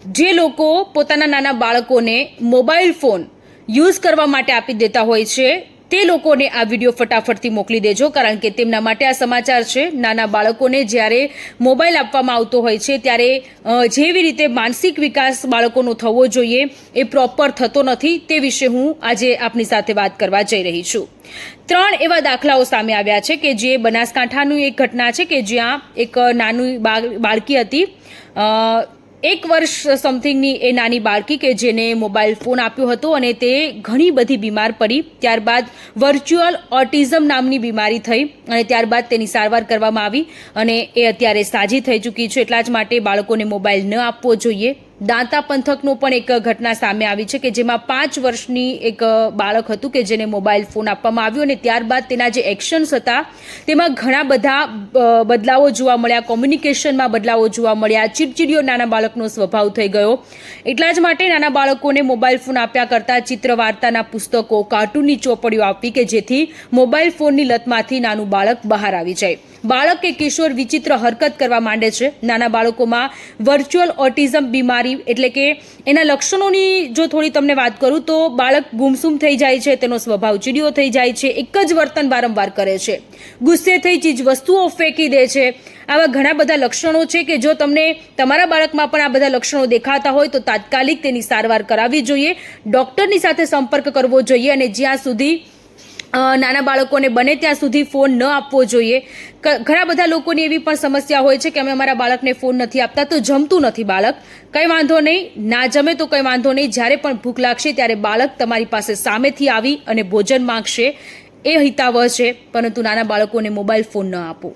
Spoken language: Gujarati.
જે લોકો પોતાના નાના બાળકોને મોબાઈલ ફોન યુઝ કરવા માટે આપી દેતા હોય છે તે લોકોને આ વિડીયો ફટાફટથી મોકલી દેજો, કારણ કે તેમના માટે આ સમાચાર છે। નાના બાળકોને જ્યારે મોબાઈલ આપવામાં આવતો હોય છે ત્યારે જેવી રીતે માનસિક વિકાસ બાળકોનો થવો જોઈએ એ પ્રોપર થતો નથી, તે વિશે હું આજે આપની સાથે વાત કરવા જઈ રહી છું। 3 એવા દાખલાઓ સામે આવ્યા છે કે જે બનાસકાંઠાની એક ઘટના છે કે જ્યાં એક નાની બાળકી હતી, 1 વર્ષ સમથિંગની એ નાની બાળકી કે જેને મોબાઈલ ફોન આપ્યો હતો અને તે ઘણી બધી બીમાર પડી। ત્યારબાદ વર્ચ્યુઅલ ઓટિઝમ નામની બીમારી થઈ અને ત્યારબાદ તેની સારવાર કરવામાં આવી અને એ અત્યારે સાજી થઈ ચૂકી છે। એટલા જ માટે બાળકોને મોબાઈલ ન આપવો જોઈએ। દાંતા પંથકનો પણ એક ઘટના સામે આવી છે કે જેમાં 5 વર્ષની એક બાળક હતું કે જેને મોબાઈલ ફોન આપવામાં આવ્યો અને ત્યારબાદ તેના જે એક્શન્સ હતા તેમાં ઘણા બધા બદલાવો જોવા મળ્યા, કોમ્યુનિકેશનમાં બદલાવો જોવા મળ્યા, ચીડચીડિયો નાના બાળકનો સ્વભાવ થઈ ગયો। એટલા જ માટે નાના બાળકોને મોબાઈલ ફોન આપ્યા કરતાં ચિત્ર વાર્તાના પુસ્તકો, કાર્ટૂનની ચોપડીઓ આપવી કે જેથી મોબાઈલ ફોનની લતમાંથી નાનું બાળક બહાર આવી જાય। બાળક કે કિશોર વિચિત્ર હરકત કરવા માંડે છે। નાના બાળકોમાં વર્ચ્યુઅલ ઓટિઝમ બીમારી એટલે કે એના લક્ષણોની જો થોડી તમને વાત કરું તો બાળક ગુમસુમ થઈ જાય છે, તેનો સ્વભાવ ચીડિયો થઈ જાય છે, એક જ વર્તન વારંવાર કરે છે, ગુસ્સે થઈ ચીજ વસ્તુઓ ફેંકી દે છે। આવા ઘણા બધા લક્ષણો છે કે જો તમને તમારા બાળકમાં પણ આ બધા લક્ષણો દેખાતા હોય તો તાત્કાલિક તેની સારવાર કરાવવી જોઈએ, ડૉક્ટરની સાથે સંપર્ક કરવો જોઈએ અને જ્યાં સુધી નાના બાળકોને બને ત્યાં સુધી ફોન ન આપવો જોઈએ। ઘણા બધા લોકોની એવી પણ સમસ્યા હોય છે કે અમે અમારા બાળકને ફોન નથી આપતા તો જમતું નથી બાળક, કંઈ વાંધો નહીં, ના જમે તો કંઈ વાંધો નહીં, જ્યારે પણ ભૂખ લાગશે ત્યારે બાળક તમારી પાસે સામેથી આવી અને ભોજન માંગશે, એ હિતાવહ છે, પરંતુ નાના બાળકોને મોબાઈલ ફોન ન આપો।